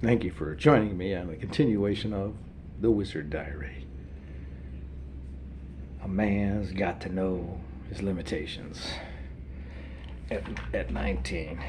Thank you for joining me on the continuation of The Wizard Diary. A man's got to know his limitations. At 19.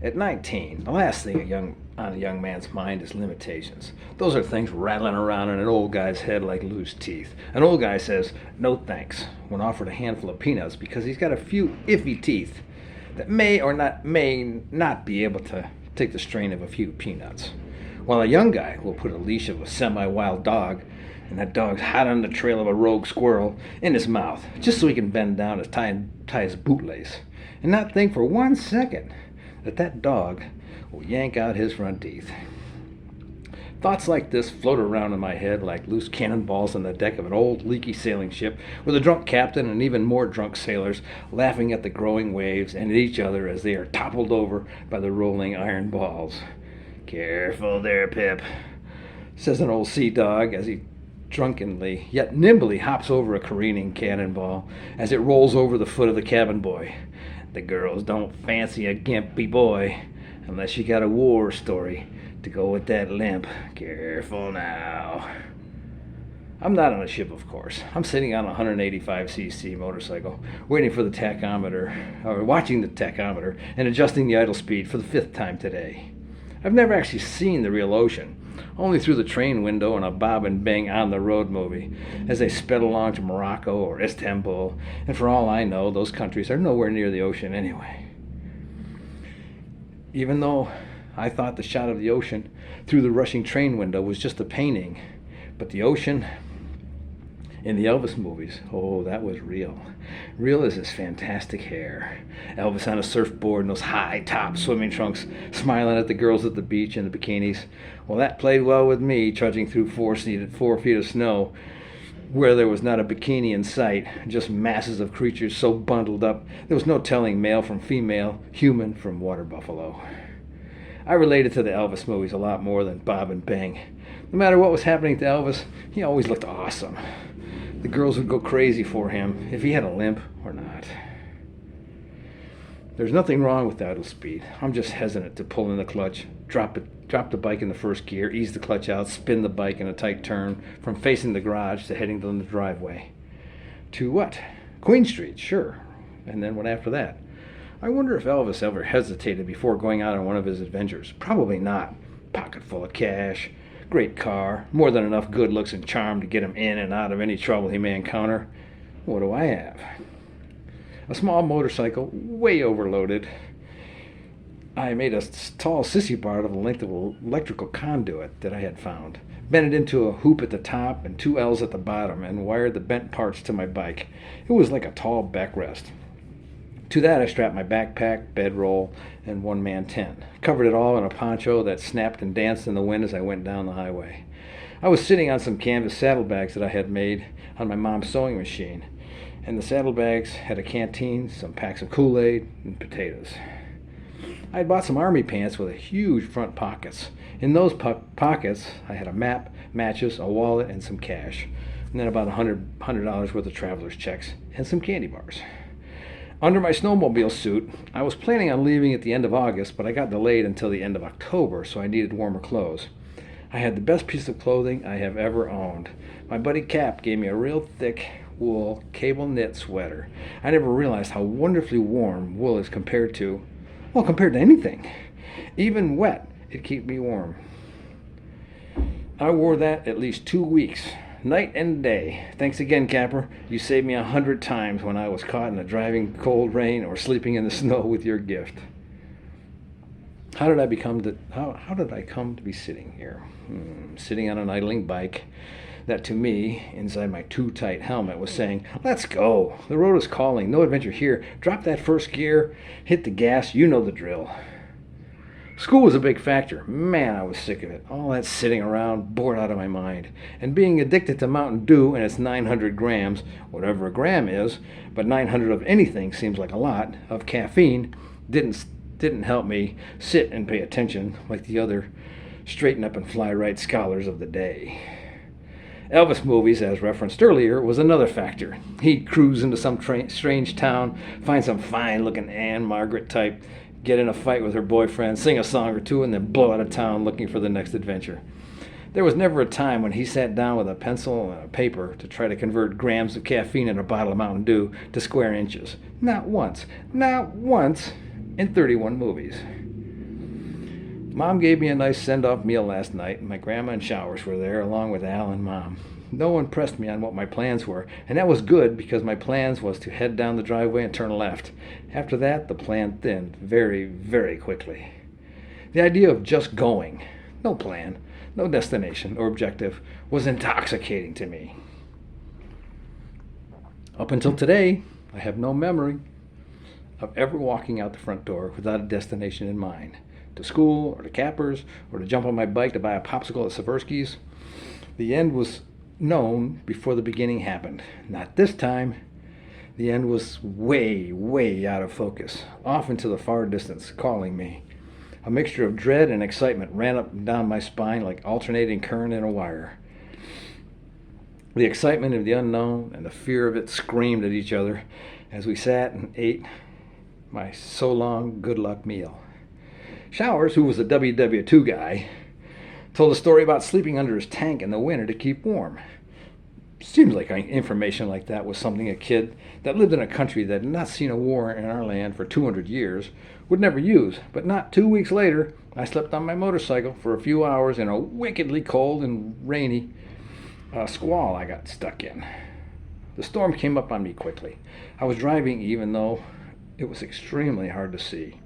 At 19, the last thing on a young man's mind is limitations. Those are things rattling around in an old guy's head like loose teeth. An old guy says, no thanks, when offered a handful of peanuts because he's got a few iffy teeth that may not be able to take the strain of a few peanuts. While a young guy will put a leash of a semi-wild dog, and that dog's hot on the trail of a rogue squirrel, in his mouth, just so he can bend down and tie his bootlace, and not think for 1 second that dog will yank out his front teeth. Thoughts like this float around in my head like loose cannonballs on the deck of an old leaky sailing ship with a drunk captain and even more drunk sailors laughing at the growing waves and at each other as they are toppled over by the rolling iron balls. "Careful there, Pip," says an old sea dog as he drunkenly yet nimbly hops over a careening cannonball as it rolls over the foot of the cabin boy. "The girls don't fancy a gimpy boy unless you got a war story to go with that limp. Careful now." I'm not on a ship, of course. I'm sitting on a 185cc motorcycle, waiting for the tachometer, or watching the tachometer, and adjusting the idle speed for the 5th time today. I've never actually seen the real ocean, only through the train window in a Bob and Bing on the road movie, as they sped along to Morocco or Istanbul, and for all I know, those countries are nowhere near the ocean anyway. Even though I thought the shot of the ocean through the rushing train window was just a painting, but the ocean in the Elvis movies, oh, that was real. Real as his fantastic hair. Elvis on a surfboard in those high-top swimming trunks, smiling at the girls at the beach in the bikinis. Well, that played well with me, trudging through 4 feet of snow, where there was not a bikini in sight, just masses of creatures so bundled up, there was no telling male from female, human from water buffalo. I related to the Elvis movies a lot more than Bob and Bing. No matter what was happening to Elvis, he always looked awesome. The girls would go crazy for him, if he had a limp or not. There's nothing wrong with idle speed. I'm just hesitant to pull in the clutch, drop the bike in the first gear, ease the clutch out, spin the bike in a tight turn from facing the garage to heading down the driveway. To what? Queen Street, sure. And then what after that? I wonder if Elvis ever hesitated before going out on one of his adventures. Probably not. Pocket full of cash, great car, more than enough good looks and charm to get him in and out of any trouble he may encounter. What do I have? A small motorcycle, way overloaded. I made a tall sissy bar out of the length of an electrical conduit that I had found, bent it into a hoop at the top and 2 L's at the bottom, and wired the bent parts to my bike. It was like a tall backrest. To that I strapped my backpack, bedroll, and one-man tent. Covered it all in a poncho that snapped and danced in the wind as I went down the highway. I was sitting on some canvas saddlebags that I had made on my mom's sewing machine, and the saddlebags had a canteen, some packs of Kool-Aid, and potatoes. I had bought some army pants with huge front pockets. In those pockets, I had a map, matches, a wallet, and some cash, and then about $100 worth of traveler's checks and some candy bars. Under my snowmobile suit, I was planning on leaving at the end of August, but I got delayed until the end of October, so I needed warmer clothes. I had the best piece of clothing I have ever owned. My buddy Cap gave me a real thick wool cable knit sweater. I never realized how wonderfully warm wool is compared to anything. Even wet, it kept me warm. I wore that at least 2 weeks. Night and day. Thanks again, Capper. You saved me 100 times when I was caught in the driving cold rain or sleeping in the snow with your gift. How did I come to be sitting here? Sitting on an idling bike that to me, inside my too tight helmet, was saying, "Let's go. The road is calling. No adventure here. Drop that first gear. Hit the gas. You know the drill." School was a big factor. Man, I was sick of it. All that sitting around, bored out of my mind. And being addicted to Mountain Dew and its 900 grams, whatever a gram is, but 900 of anything seems like a lot, of caffeine, didn't help me sit and pay attention like the other straighten up and fly right scholars of the day. Elvis movies, as referenced earlier, was another factor. He'd cruise into some strange town, find some fine-looking Anne Margaret type, get in a fight with her boyfriend, sing a song or two, and then blow out of town looking for the next adventure. There was never a time when he sat down with a pencil and a paper to try to convert grams of caffeine in a bottle of Mountain Dew to square inches. Not once. Not once in 31 movies. Mom gave me a nice send-off meal last night, and my grandma and Showers were there along with Al and Mom. No one pressed me on what my plans were, and that was good because my plans was to head down the driveway and turn left. After that, the plan thinned very, very quickly. The idea of just going, no plan, no destination or objective, was intoxicating to me. Up until today, I have no memory of ever walking out the front door without a destination in mind. To school, or to Cappers, or to jump on my bike to buy a popsicle at Seversky's. The end was known before the beginning happened. Not this time. The end was way, way out of focus, off into the far distance, calling me. A mixture of dread and excitement ran up and down my spine like alternating current in a wire. The excitement of the unknown and the fear of it screamed at each other as we sat and ate my so-long good luck meal. Showers, who was a WW2 guy, told a story about sleeping under his tank in the winter to keep warm. Seems like information like that was something a kid that lived in a country that had not seen a war in our land for 200 years would never use. But not 2 weeks later, I slept on my motorcycle for a few hours in a wickedly cold and rainy squall I got stuck in. The storm came up on me quickly. I was driving even though it was extremely hard to see.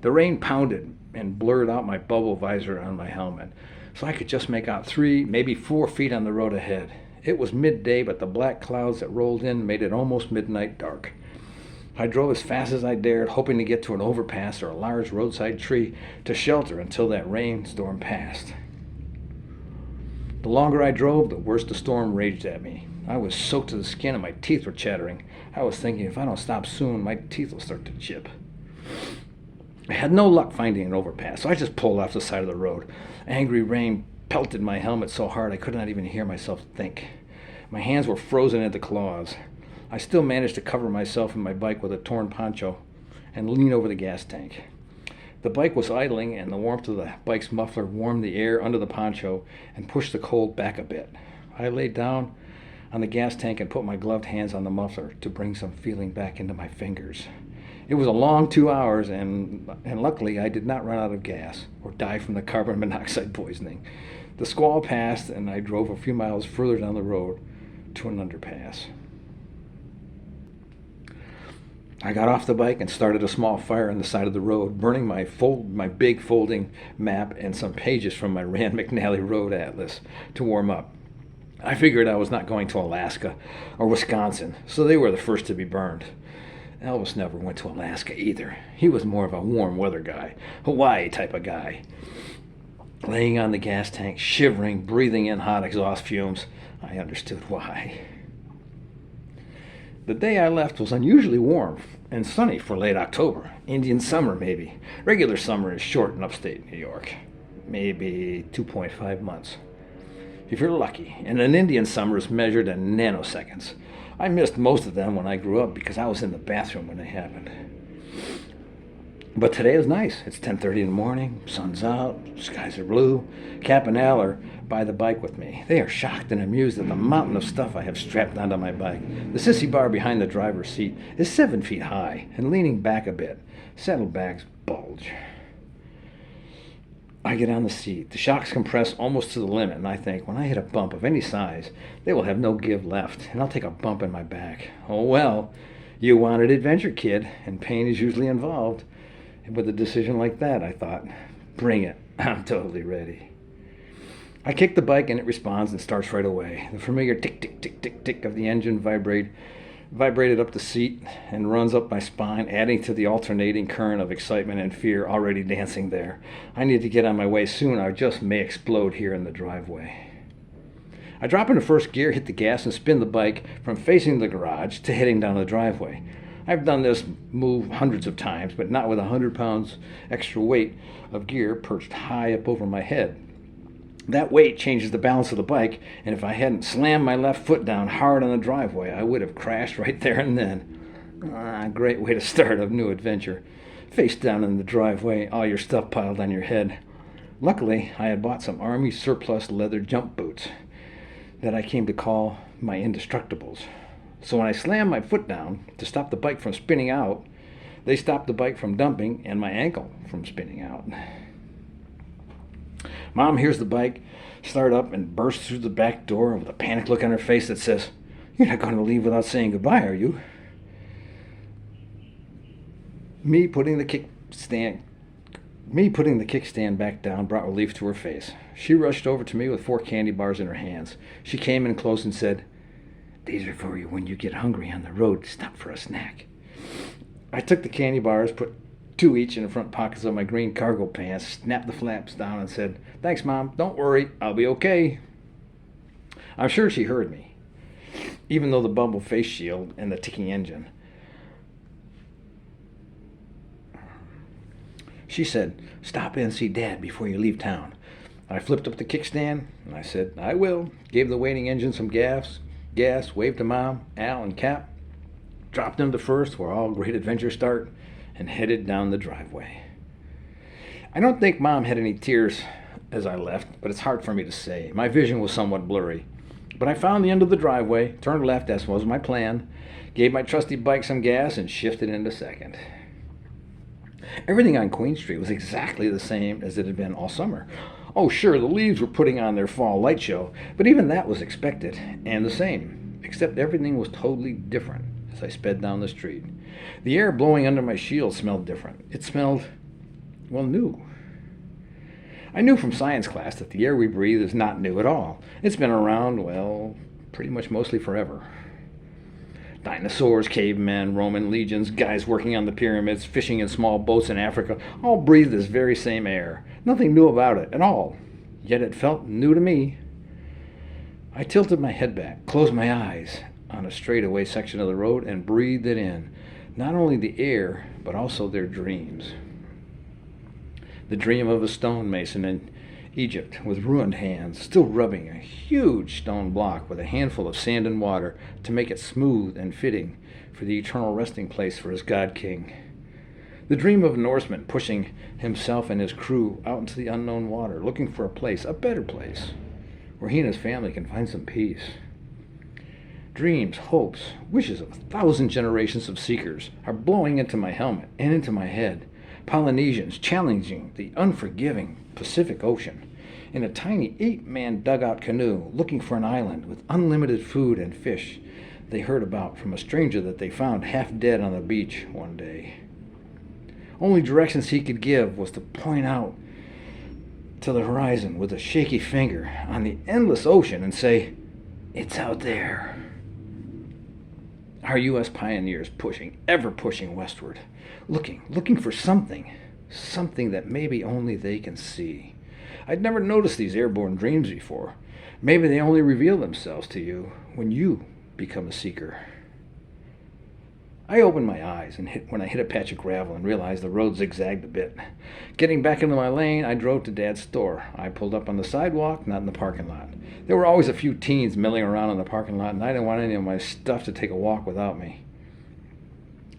The rain pounded and blurred out my bubble visor on my helmet, so I could just make out 3, maybe 4 feet on the road ahead. It was midday, but the black clouds that rolled in made it almost midnight dark. I drove as fast as I dared, hoping to get to an overpass or a large roadside tree to shelter until that rainstorm passed. The longer I drove, the worse the storm raged at me. I was soaked to the skin and my teeth were chattering. I was thinking, if I don't stop soon, my teeth will start to chip. I had no luck finding an overpass, so I just pulled off the side of the road. Angry rain pelted my helmet so hard I could not even hear myself think. My hands were frozen at the claws. I still managed to cover myself and my bike with a torn poncho and lean over the gas tank. The bike was idling, and the warmth of the bike's muffler warmed the air under the poncho and pushed the cold back a bit. I laid down on the gas tank and put my gloved hands on the muffler to bring some feeling back into my fingers. It was a long 2 hours, and luckily I did not run out of gas or die from the carbon monoxide poisoning. The squall passed, and I drove a few miles further down the road to an underpass. I got off the bike and started a small fire on the side of the road, burning my big folding map and some pages from my Rand McNally Road Atlas to warm up. I figured I was not going to Alaska or Wisconsin, so they were the first to be burned. Elvis never went to Alaska either. He was more of a warm weather guy, Hawaii type of guy. Laying on the gas tank, shivering, breathing in hot exhaust fumes, I understood why. The day I left was unusually warm and sunny for late October. Indian summer, maybe. Regular summer is short in upstate New York. Maybe 2.5 months. If you're lucky. And an Indian summer is measured in nanoseconds. I missed most of them when I grew up because I was in the bathroom when they happened. But today is nice. It's 10:30 in the morning, sun's out, skies are blue. Cap and Al are by the bike with me. They are shocked and amused at the mountain of stuff I have strapped onto my bike. The sissy bar behind the driver's seat is 7 feet high and leaning back a bit. Saddlebags bulge. I get on the seat. The shocks compress almost to the limit, and I think, when I hit a bump of any size, they will have no give left, and I'll take a bump in my back. Oh well, you wanted adventure, kid, and pain is usually involved. And with a decision like that, I thought, bring it. I'm totally ready. I kick the bike, and it responds and starts right away. The familiar tick, tick, tick, tick, tick of the engine vibrated up the seat and runs up my spine, adding to the alternating current of excitement and fear already dancing there. I need to get on my way soon. I just may explode here in the driveway. I drop into first gear, hit the gas, and spin the bike from facing the garage to heading down the driveway. I've done this move hundreds of times, but not with 100 pounds extra weight of gear perched high up over my head. That weight changes the balance of the bike, and if I hadn't slammed my left foot down hard on the driveway, I would have crashed right there and then. Great way to start a new adventure. face down in the driveway, all your stuff piled on your head. Luckily, I had bought some Army surplus leather jump boots that I came to call my indestructibles. So when I slammed my foot down to stop the bike from spinning out, they stopped the bike from dumping and my ankle from spinning out. Mom hears the bike start up and bursts through the back door with a panic look on her face that says, "You're not going to leave without saying goodbye, are you?" Me putting the kickstand back down brought relief to her face. She rushed over to me with 4 candy bars in her hands. She came in close and said, "These are for you when you get hungry on the road. Stop for a snack." I took the candy bars, put 2 each in the front pockets of my green cargo pants, snapped the flaps down and said, "Thanks, Mom. Don't worry. I'll be okay." I'm sure she heard me, even though the bubble face shield and the ticking engine. She said, "Stop in and see Dad before you leave town." I flipped up the kickstand, and I said, "I will." Gave the waiting engine some gas, waved to Mom, Al, and Cap, dropped into first, where all great adventures start, and headed down the driveway. I don't think Mom had any tears as I left, but it's hard for me to say. My vision was somewhat blurry. But I found the end of the driveway, turned left as was my plan, gave my trusty bike some gas, and shifted into second. Everything on Queen Street was exactly the same as it had been all summer. Oh, sure, the leaves were putting on their fall light show, but even that was expected and the same, except everything was totally different as I sped down the street. The air blowing under my shield smelled different. It smelled, well, new. I knew from science class that the air we breathe is not new at all. It's been around, well, pretty much mostly forever. Dinosaurs, cavemen, Roman legions, guys working on the pyramids, fishing in small boats in Africa, all breathed this very same air. Nothing new about it at all, yet it felt new to me. I tilted my head back, closed my eyes on a straightaway section of the road, and breathed it in. Not only the air, but also their dreams. The dream of a stonemason in Egypt with ruined hands, still rubbing a huge stone block with a handful of sand and water to make it smooth and fitting for the eternal resting place for his god-king. The dream of a Norseman pushing himself and his crew out into the unknown water, looking for a place, a better place, where he and his family can find some peace. Dreams, hopes, wishes of 1,000 generations of seekers are blowing into my helmet and into my head. Polynesians challenging the unforgiving Pacific Ocean in a tiny 8-man dugout canoe looking for an island with unlimited food and fish they heard about from a stranger that they found half dead on the beach one day. Only directions he could give was to point out to the horizon with a shaky finger on the endless ocean and say, "It's out there." Our U.S. pioneers ever pushing westward, looking for something that maybe only they can see. I'd never noticed these airborne dreams before. Maybe they only reveal themselves to you when you become a seeker. I opened my eyes when I hit a patch of gravel and realized the road zigzagged a bit. Getting back into my lane, I drove to Dad's store. I pulled up on the sidewalk, not in the parking lot. There were always a few teens milling around in the parking lot, and I didn't want any of my stuff to take a walk without me.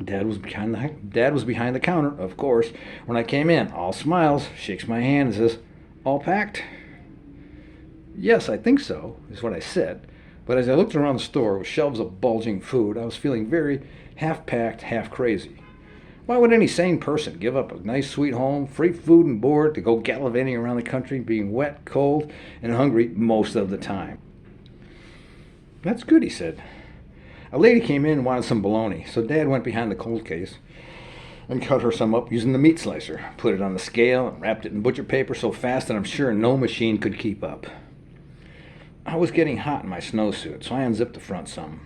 Dad was behind the counter, of course. When I came in, all smiles, shakes my hand and says, "All packed?" "Yes, I think so," is what I said. But as I looked around the store with shelves of bulging food, I was feeling very half-packed, half-crazy. Why would any sane person give up a nice sweet home, free food and board to go gallivanting around the country, being wet, cold, and hungry most of the time? "That's good," he said. A lady came in and wanted some bologna, so Dad went behind the cold case and cut her some up using the meat slicer, put it on the scale, and wrapped it in butcher paper so fast that I'm sure no machine could keep up. I was getting hot in my snowsuit, so I unzipped the front some.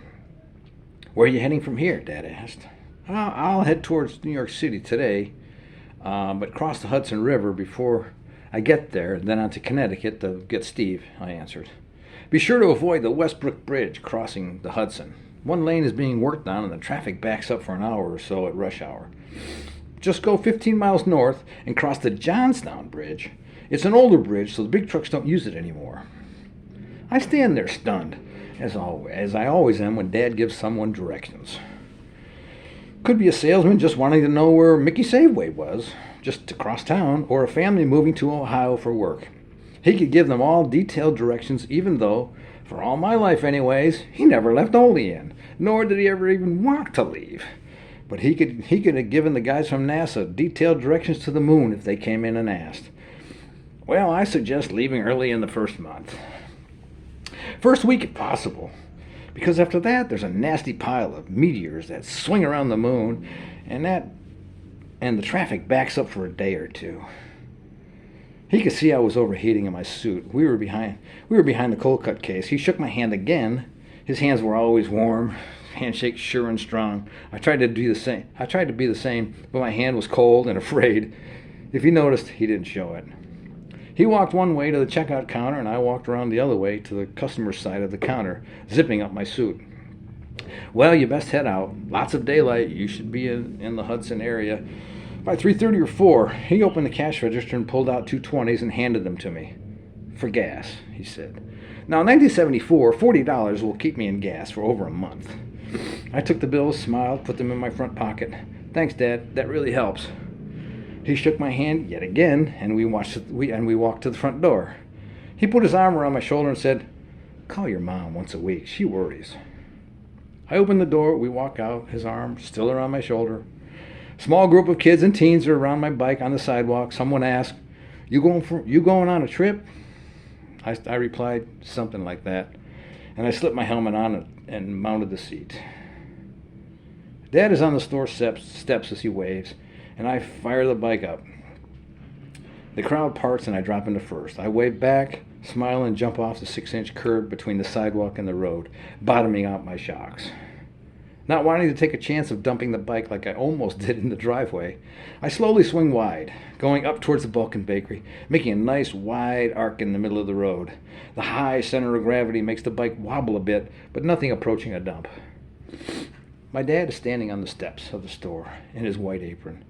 "Where are you heading from here?" Dad asked. I'll head towards New York City today, but cross the Hudson River before I get there, then on to Connecticut to get Steve," I answered. "Be sure to avoid the Westbrook Bridge crossing the Hudson. One lane is being worked on and the traffic backs up for an hour or so at rush hour. Just go 15 miles north and cross the Johnstown Bridge. It's an older bridge, so the big trucks don't use it anymore." I stand there stunned, as I always am when Dad gives someone directions. Could be a salesman just wanting to know where Mickey Safeway was, just across town, or a family moving to Ohio for work. He could give them all detailed directions, even though, for all my life anyways, he never left Olean, nor did he ever even want to leave. But he could have given the guys from NASA detailed directions to the moon if they came in and asked. Well, I suggest leaving early in the first month. First week if possible, because after that there's a nasty pile of meteors that swing around the moon, and the traffic backs up for a day or two. He could see I was overheating in my suit. We were behind the cold cut case. He shook my hand again. His hands were always warm, handshake sure and strong. I tried to be the same, but my hand was cold and afraid. If he noticed, he didn't show it. He walked one way to the checkout counter, and I walked around the other way to the customer's side of the counter, zipping up my suit. Well, you best head out. Lots of daylight. You should be in the Hudson area. By 3:30 or 4, he opened the cash register and pulled out 220s and handed them to me. For gas, he said. Now, in 1974, $40 will keep me in gas for over a month. I took the bills, smiled, put them in my front pocket. Thanks, Dad. That really helps. He shook my hand yet again, and we walked to the front door. He put his arm around my shoulder and said, "Call your mom once a week. She worries." I opened the door. We walk out, his arm still around my shoulder. Small group of kids and teens are around my bike on the sidewalk. Someone asked, You going on a trip?" I replied something like that, and I slipped my helmet on and mounted the seat. Dad is on the store steps as he waves, and I fire the bike up. The crowd parts and I drop into first. I wave back, smile, and jump off the 6-inch curb between the sidewalk and the road, bottoming out my shocks. Not wanting to take a chance of dumping the bike like I almost did in the driveway, I slowly swing wide, going up towards the Balkan Bakery, making a nice wide arc in the middle of the road. The high center of gravity makes the bike wobble a bit, but nothing approaching a dump. My dad is standing on the steps of the store in his white apron.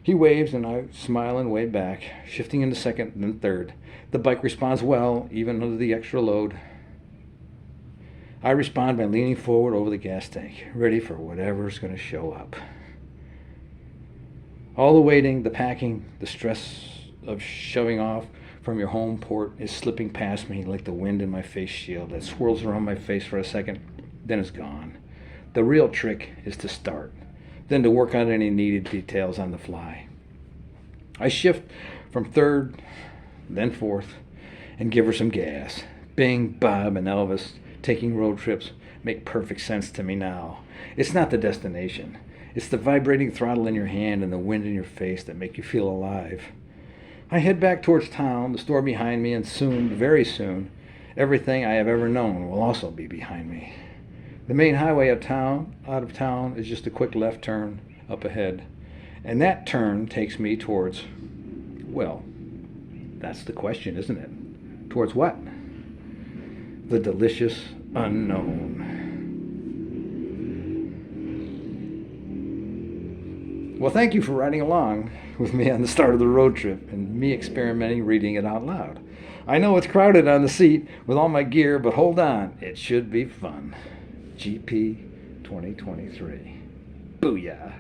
He waves and I smile and wave back, shifting into second and then third. The bike responds well, even under the extra load. I respond by leaning forward over the gas tank, ready for whatever's going to show up. All the waiting, the packing, the stress of shoving off from your home port is slipping past me like the wind in my face shield that swirls around my face for a second, then is gone. The real trick is to start, then to work out any needed details on the fly. I shift from third, then fourth, and give her some gas. Bing, Bob, and Elvis taking road trips make perfect sense to me now. It's not the destination. It's the vibrating throttle in your hand and the wind in your face that make you feel alive. I head back towards town, the store behind me, and soon, very soon, everything I have ever known will also be behind me. The main highway out of town is just a quick left turn up ahead. And that turn takes me towards, well, that's the question, isn't it? Towards what? The delicious unknown. Well, thank you for riding along with me on the start of the road trip and me experimenting reading it out loud. I know it's crowded on the seat with all my gear, but hold on, it should be fun. GP 2023. Booyah.